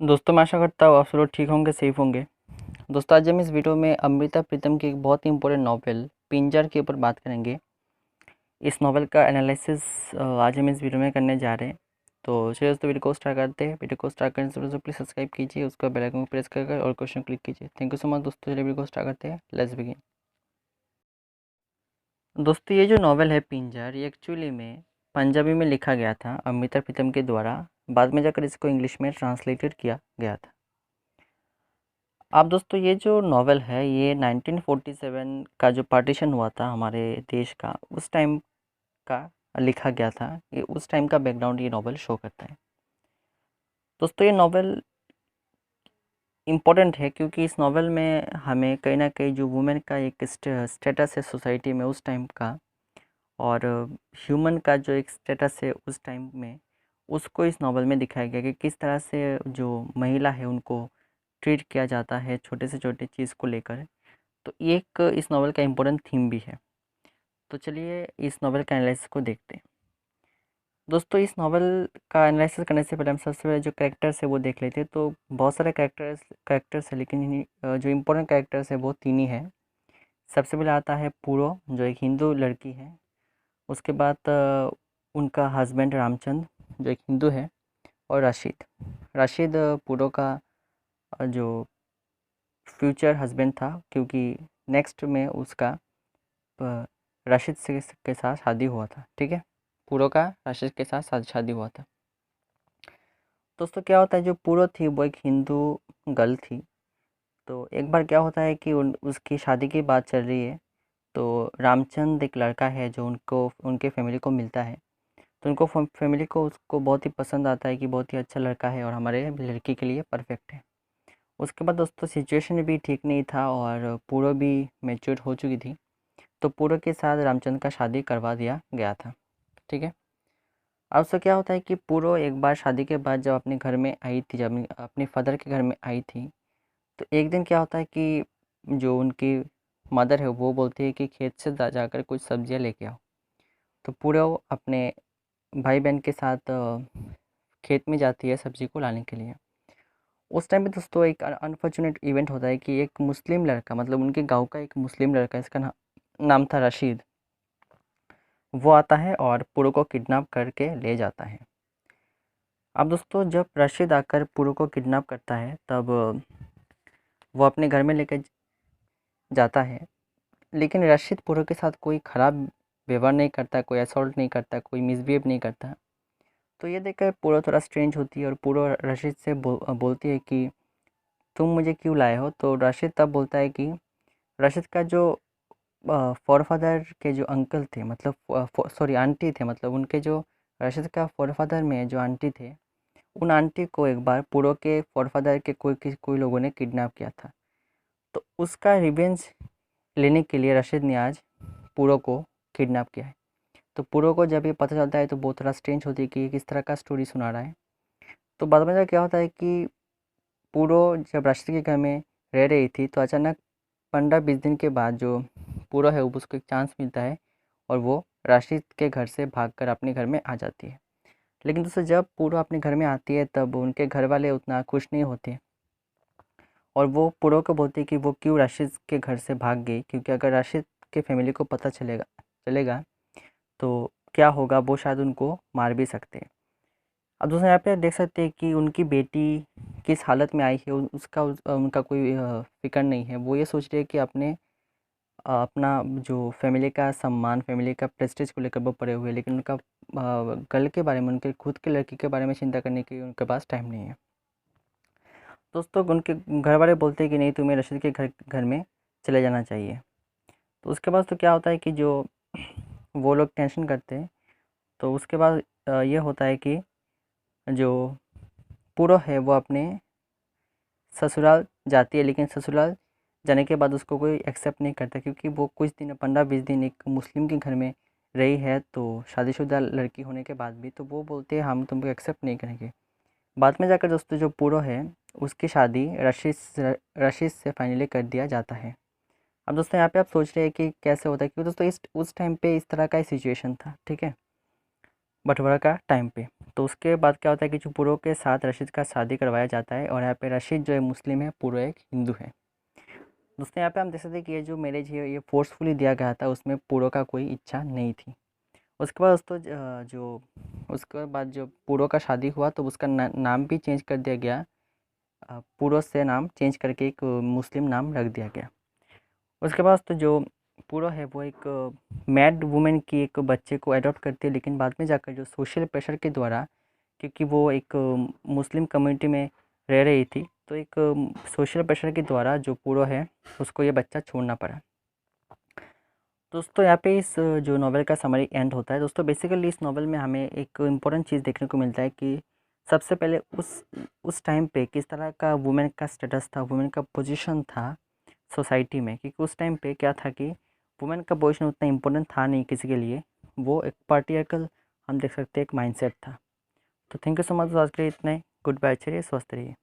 दोस्तों मैं आशा करता हूँ आप सब लोग ठीक होंगे, सेफ होंगे। दोस्तों आज हम इस वीडियो में अमृता प्रीतम की एक बहुत ही इंपॉर्टेंट नॉवेल पिंजर के ऊपर बात करेंगे। इस नॉवेल का एनालिसिस आज हम इस वीडियो में करने जा रहे हैं। तो चलिए दोस्तों वीडियो को स्टार्ट करते हैं। वीडियो को स्टार्ट करने से पहले प्लीज़ सब्सक्राइब कीजिए, उसका बेल आइकन को प्रेस कर और क्वेश्चन क्लिक कीजिए। थैंक यू सो मच दोस्तों। चलिए वीडियो को स्टार्ट करते हैं। Let's begin. दोस्तों ये जो नॉवेल है पिंजर, ये एक्चुअली में पंजाबी में लिखा गया था अमृता प्रीतम के द्वारा। बाद में जाकर इसको इंग्लिश में ट्रांसलेटेड किया गया था। अब दोस्तों ये जो नॉवेल है ये 1947 का जो पार्टीशन हुआ था हमारे देश का, उस टाइम का लिखा गया था। ये उस टाइम का बैकग्राउंड ये नॉवेल शो करता है। दोस्तों ये नॉवेल इम्पोर्टेंट है क्योंकि इस नॉवेल में हमें कहीं ना कहीं जो वुमेन का एक स्टेटस है सोसाइटी में उस टाइम का, और ह्यूमन का जो एक स्टेटस है उस टाइम में, उसको इस नॉवेल में दिखाया गया कि किस तरह से जो महिला है उनको ट्रीट किया जाता है छोटे से छोटे चीज़ को लेकर। तो ये एक इस नॉवेल का इम्पोर्टेंट थीम भी है। तो चलिए इस नॉवेल का एनालिसिस को देखते हैं। दोस्तों इस नॉवेल का एनालिसिस करने से पहले हम सबसे पहले जो कैरेक्टर्स है वो देख लेते हैं। तो बहुत सारे कैरेक्टर्स है, लेकिन जो इम्पोर्टेंट कैरेक्टर्स है वो तीन ही है। सबसे पहले आता है पूरो, जो एक हिंदू लड़की है। उसके बाद उनका हस्बैंड रामचंद, जो एक हिंदू है। और राशिद। राशिद पूरो का जो फ्यूचर हस्बैंड था, क्योंकि नेक्स्ट में उसका राशिद से के साथ शादी हुआ था। ठीक है, पूरो का राशिद के साथ शादी हुआ था। दोस्तों क्या होता है, जो पूरो थी वो एक हिंदू गर्ल थी। तो एक बार क्या होता है कि उसकी शादी की बात चल रही है। तो रामचंद एक लड़का है जो उनको उनके फैमिली को मिलता है। तो उनको फैमिली को उसको बहुत ही पसंद आता है कि बहुत ही अच्छा लड़का है और हमारे लड़की के लिए परफेक्ट है। उसके बाद दोस्तों सिचुएशन भी ठीक नहीं था और पूरो भी मैच्योर हो चुकी थी। तो पूरो के साथ रामचंद्र का शादी करवा दिया गया था। ठीक है। अब तो क्या होता है कि पूरो एक बार शादी के बाद जब अपने घर में आई थी, जब अपने फादर के घर में आई थी, तो एक दिन क्या होता है कि जो उनकी मदर है वो बोलती है कि खेत से जाकर कुछ सब्जियां लेके आओ। तो पूरो अपने भाई बहन के साथ खेत में जाती है सब्जी को लाने के लिए। उस टाइम पे दोस्तों एक अनफॉर्चुनेट इवेंट होता है कि एक मुस्लिम लड़का, मतलब उनके गांव का एक मुस्लिम लड़का, इसका नाम था रशीद, वो आता है और पुरु को किडनैप करके ले जाता है। अब दोस्तों जब रशीद आकर पुरु को किडनैप करता है तब वो अपने घर में लेकर जाता है। लेकिन रशीद पुरु के साथ कोई ख़राब व्यवहार नहीं करता, कोई असॉल्ट नहीं करता, कोई मिसबिहेव नहीं करता। तो ये देखकर पुरु थोड़ा स्ट्रेंज होती है और पुरु रशीद से बोलती है कि तुम मुझे क्यों लाए हो। तो रशीद तब बोलता है कि रशीद का जो फ़ॉरफ़ादर के जो अंकल थे, मतलब सॉरी आंटी थे, मतलब उनके जो रशीद का फ़ॉरफ़ादर में जो आंटी थे, उन आंटी को एक बार पूरो के फ़ॉरफ़ादर के कोई लोगों ने किडनैप किया था। तो उसका रिवेंज लेने के लिए रशीद ने आज पूरो को किडनैप किया है। तो पूरो को जब ये पता चलता है तो बहुत थोड़ा स्ट्रेंज होती है कि ये किस तरह का स्टोरी सुना रहा है। तो बाद में क्या होता है कि पूरो जब रशीद के घर में रह रही थी तो अचानक 15-20 दिन के बाद जो पूरा है उसको एक चांस मिलता है और वो राशिद के घर से भागकर अपने घर में आ जाती है। लेकिन दोस्तों जब पूरा अपने घर में आती है तब उनके घर वाले उतना खुश नहीं होते और वो पूरो को बोलती है कि वो क्यों राशिद के घर से भाग गई, क्योंकि अगर राशिद के फैमिली को पता चलेगा चलेगा तो क्या होगा, वो शायद उनको मार भी सकते हैं। अब दोस्तों यहाँ पे देख सकते हैं कि उनकी बेटी किस हालत में आई है, उनका कोई फ़िक्र नहीं है। वो ये सोच रही है कि अपना जो फैमिली का सम्मान, फैमिली का प्रेस्टीज को लेकर वो पड़े हुए हैं, लेकिन उनका गर्ल के बारे में, उनके खुद की लड़की के बारे में चिंता करने की उनके पास टाइम नहीं है। दोस्तों उनके घर वाले बोलते हैं कि नहीं, तुम्हें रशीद के घर घर में चले जाना चाहिए। तो उसके बाद तो क्या होता है कि जो वो लोग टेंशन करते हैं। तो उसके बाद ये होता है कि जो पूरो है वो अपने ससुराल जाती है, लेकिन ससुराल जाने के बाद उसको कोई एक्सेप्ट नहीं करता, क्योंकि वो कुछ दिन 15-20 दिन एक मुस्लिम के घर में रही है, तो शादीशुदा लड़की होने के बाद भी। तो वो बोलते हैं हम तुमको एक्सेप्ट नहीं करेंगे। बाद में जाकर दोस्तों जो पूरो है उसकी शादी रशीद से फाइनली कर दिया जाता है। अब दोस्तों यहाँ पे आप सोच रहे हैं कि कैसे होता है, क्योंकि दोस्तों इस उस टाइम पे इस तरह का ही सिचुएशन था। ठीक है, बंटवारा का टाइम पे। तो उसके बाद क्या होता है कि जो पूरो के साथ रशीद का शादी करवाया जाता है, और यहाँ पे रशीद जो है मुस्लिम है, पूरो एक हिंदू है। दोस्तों यहाँ पे हम देख सकते हैं कि ये जो मैरिज है ये फोर्सफुली दिया गया था, उसमें पूरो का कोई इच्छा नहीं थी। उसके बाद दोस्तों जो उसके बाद जो पूरो का शादी हुआ तो उसका नाम भी चेंज कर दिया गया। पूरो से नाम चेंज करके एक मुस्लिम नाम रख दिया गया। उसके बाद तो जो पूरो है वो एक मैड वुमेन की एक बच्चे को अडॉप्ट करती है, लेकिन बाद में जाकर जो सोशल प्रेशर के द्वारा, क्योंकि वो एक मुस्लिम कम्युनिटी में रह रही थी, तो एक सोशल प्रेशर के द्वारा जो पूरो है उसको ये बच्चा छोड़ना पड़ा। दोस्तों यहाँ पे इस जो नॉवेल का समरी एंड होता है। दोस्तों बेसिकली इस नॉवेल में हमें एक इम्पोर्टेंट चीज़ देखने को मिलता है कि सबसे पहले उस टाइम पे किस तरह का वुमेन का स्टेटस था, वुमेन का पोजीशन था सोसाइटी में। क्योंकि उस टाइम पे क्या था कि वुमेन का पोजीशन उतना इम्पोर्टेंट था नहीं किसी के लिए, वो एक पार्टिकल हम देख सकते हैं एक माइंडसेट था। तो थैंक यू सो मच, आज के लिए इतना ही। गुड बाय, चलिए स्वस्थ रहिए।